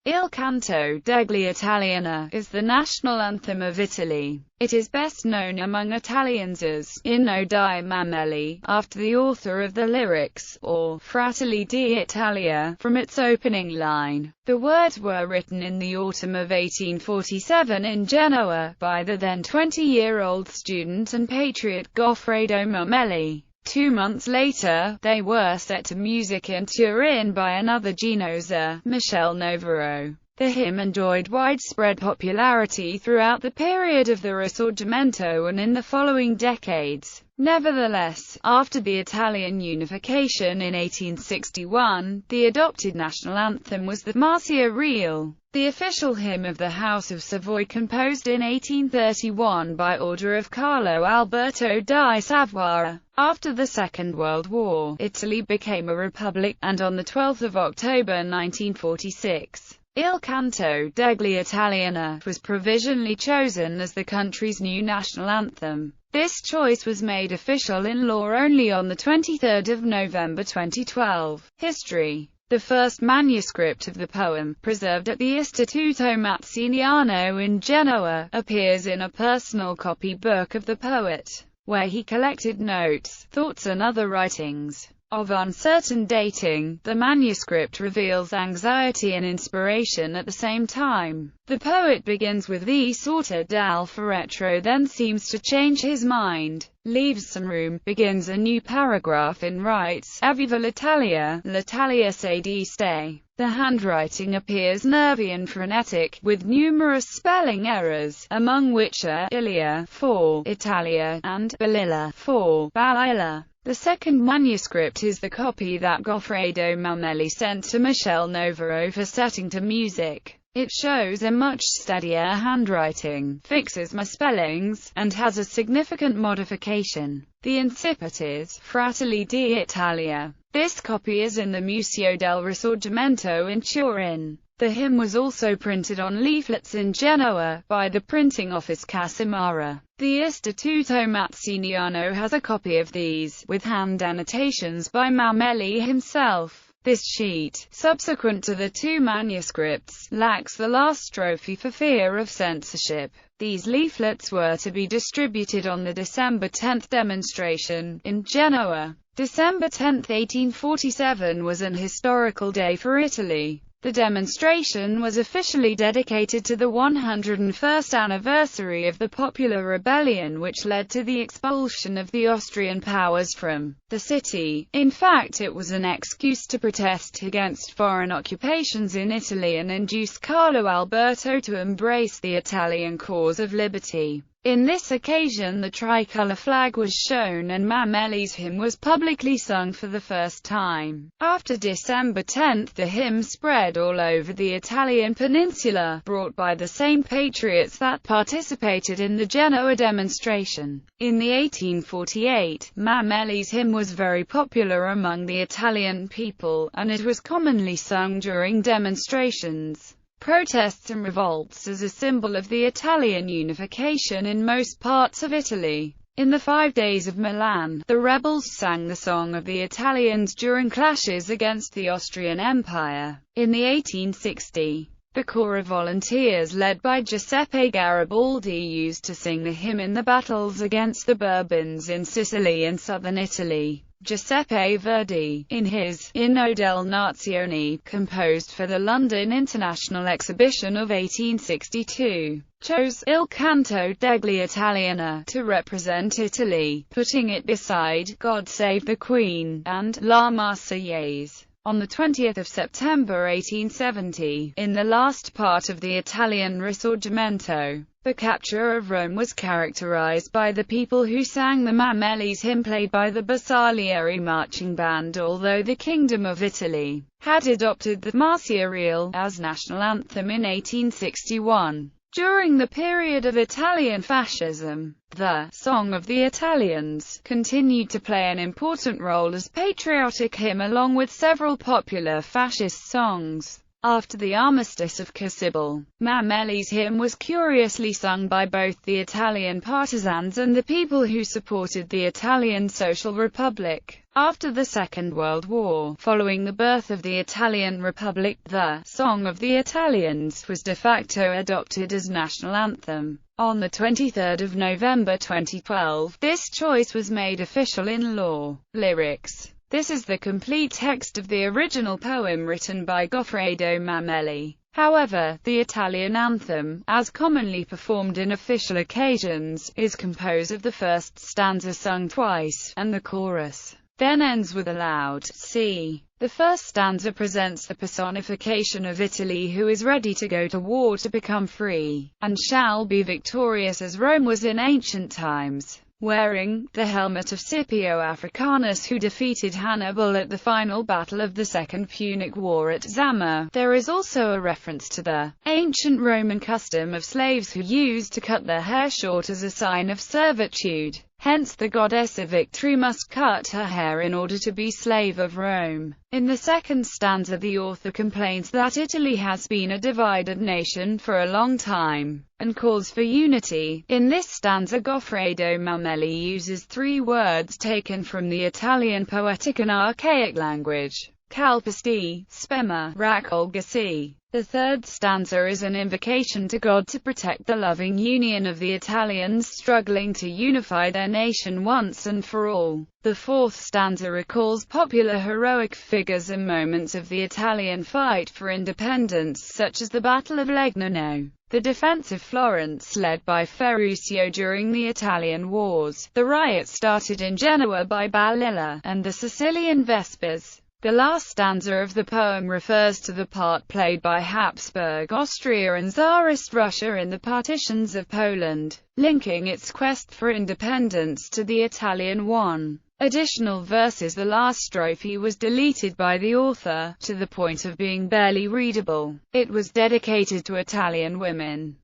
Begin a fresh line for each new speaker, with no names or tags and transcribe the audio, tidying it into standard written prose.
Il Canto degli Italiani is the national anthem of Italy. It is best known among Italians as Inno di Mameli, after the author of the lyrics, or Fratelli d'Italia, from its opening line. The words were written in the autumn of 1847 in Genoa, by the then 20-year-old student and patriot Goffredo Mameli. 2 months later, they were set to music in Turin by another Genoese, Michele Novaro. The hymn enjoyed widespread popularity throughout the period of the Risorgimento and in the following decades. Nevertheless, after the Italian unification in 1861, the adopted national anthem was the Marcia Reale, the official hymn of the House of Savoy, composed in 1831 by order of Carlo Alberto di Savoia. After the Second World War, Italy became a republic, and on 12 October 1946, Il Canto degli Italiani was provisionally chosen as the country's new national anthem. This choice was made official in law only on 23 November 2012. History. The first manuscript of the poem, preserved at the Istituto Mazziniano in Genoa, appears in a personal copybook of the poet, where he collected notes, thoughts and other writings. Of uncertain dating, the manuscript reveals anxiety and inspiration at the same time. The poet begins with "the sorta dal retro", then seems to change his mind, leaves some room, begins a new paragraph and writes, "Aviva l'Italia, l'Italia se di stay". The handwriting appears nervy and frenetic, with numerous spelling errors, among which are Ilia for Italia and Balilla for Balila. The second manuscript is the copy that Goffredo Mameli sent to Michele Novaro for setting to music. It shows a much steadier handwriting, fixes misspellings, and has a significant modification. The incipit is Fratelli d'Italia. This copy is in the Museo del Risorgimento in Turin. The hymn was also printed on leaflets in Genoa, by the printing office Casimara. The Istituto Mazziniano has a copy of these, with hand annotations by Mameli himself. This sheet, subsequent to the two manuscripts, lacks the last strophe for fear of censorship. These leaflets were to be distributed on the December 10 demonstration, in Genoa. December 10, 1847 was an historical day for Italy. The demonstration was officially dedicated to the 101st anniversary of the Popular Rebellion, which led to the expulsion of the Austrian powers from the city. In fact, it was an excuse to protest against foreign occupations in Italy and induce Carlo Alberto to embrace the Italian cause of liberty. In this occasion the tricolour flag was shown and Mameli's hymn was publicly sung for the first time. After December 10, the hymn spread all over the Italian peninsula, brought by the same patriots that participated in the Genoa demonstration. In the 1848, Mameli's hymn was very popular among the Italian people, and it was commonly sung during demonstrations, protests and revolts as a symbol of the Italian unification in most parts of Italy. In the 5 days of Milan, the rebels sang the Song of the Italians during clashes against the Austrian Empire. In the 1860, the Corps of Volunteers led by Giuseppe Garibaldi used to sing the hymn in the battles against the Bourbons in Sicily and southern Italy. Giuseppe Verdi, in his Inno delle Nazioni, composed for the London International Exhibition of 1862, chose Il Canto degli Italiani to represent Italy, putting it beside God Save the Queen and La Marseillaise. On 20 September 1870, in the last part of the Italian Risorgimento, the capture of Rome was characterized by the people who sang the Mameli's hymn played by the Bersaglieri marching band, although the Kingdom of Italy had adopted the Marcia Reale as national anthem in 1861. During the period of Italian fascism, the Song of the Italians continued to play an important role as patriotic hymn along with several popular fascist songs. After the armistice of Cassibile, Mameli's hymn was curiously sung by both the Italian partisans and the people who supported the Italian Social Republic. After the Second World War, following the birth of the Italian Republic, the Song of the Italians was de facto adopted as national anthem. On the 23rd of November 2012, this choice was made official in law. Lyrics. This is the complete text of the original poem written by Goffredo Mameli. However, the Italian anthem, as commonly performed in official occasions, is composed of the first stanza sung twice, and the chorus then ends with a loud C. The first stanza presents the personification of Italy, who is ready to go to war to become free, and shall be victorious as Rome was in ancient times, wearing the helmet of Scipio Africanus, who defeated Hannibal at the final battle of the Second Punic War at Zama. There is also a reference to the ancient Roman custom of slaves who used to cut their hair short as a sign of servitude. Hence the goddess of victory must cut her hair in order to be slave of Rome. In the second stanza, the author complains that Italy has been a divided nation for a long time, and calls for unity. In this stanza, Goffredo Mameli uses three words taken from the Italian poetic and archaic language: calpesti, spema, raccolgersi. The third stanza is an invocation to God to protect the loving union of the Italians struggling to unify their nation once and for all. The fourth stanza recalls popular heroic figures and moments of the Italian fight for independence, such as the Battle of Legnano, the defense of Florence led by Ferruccio during the Italian Wars, the riots started in Genoa by Balilla, and the Sicilian Vespers. The last stanza of the poem refers to the part played by Habsburg Austria and Tsarist Russia in the partitions of Poland, linking its quest for independence to the Italian one. Additional verses. The last strophe was deleted by the author, to the point of being barely readable. It was dedicated to Italian women.